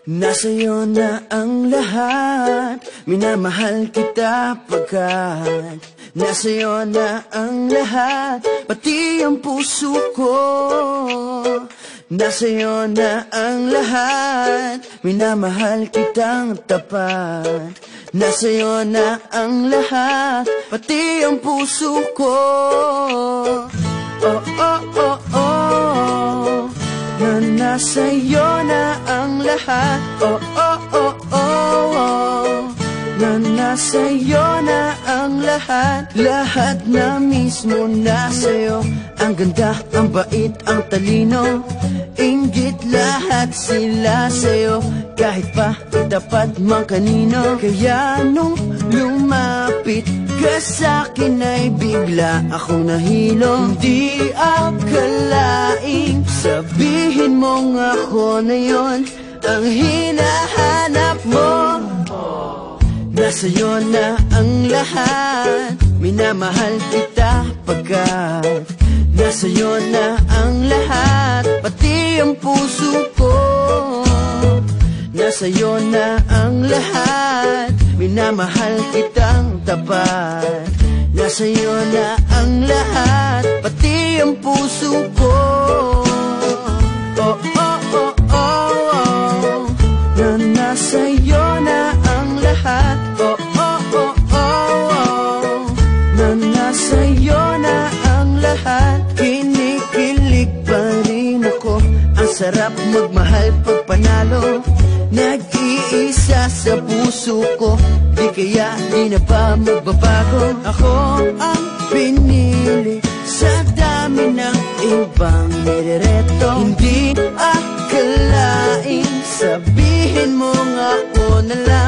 Nasa'yo na ang lahat, minamahal kita pagkat nasa'yo na ang lahat, pati ang puso ko. Nasa'yo na ang lahat, minamahal kitang tapat. Nasa'yo na ang lahat, pati ang puso ko. Oh, oh, oh, oh, na nasa'yo na ang lahat. Oh, oh, oh, oh, na nasa'yo na ang lahat. Lahat na mismo nasa'yo. Ang ganda, ang bait, ang talino, inggit lahat sila sa'yo. Kahit pa dapat mang kanino. Kaya nung lumapit ka sa'kin ay bigla akong nahilo. Hindi akalaing sabihin mong ako na yon ang hinahanap mo. Nasa'yo na ang lahat, minamahal kita pagkat nasa'yo na ang lahat, pati ang puso ko. Nasa'yo na ang lahat, minamahal kitang tapat. Nasa'yo na ang lahat, pati ang puso ko. Oh, oh, oh, oh, oh, na nasa'yo na ang lahat. Oh, oh, oh, oh, oh, na nasa'yo na ang lahat. Kinikilig pa rin ako, ang sarap magmahal pag panalo. Nag-iisa sa puso ko, di kaya di na pa magbabago. Ako ang pinili sa dami ng ibang nirereto. Hindi akalain sabihin mo nga ako na lang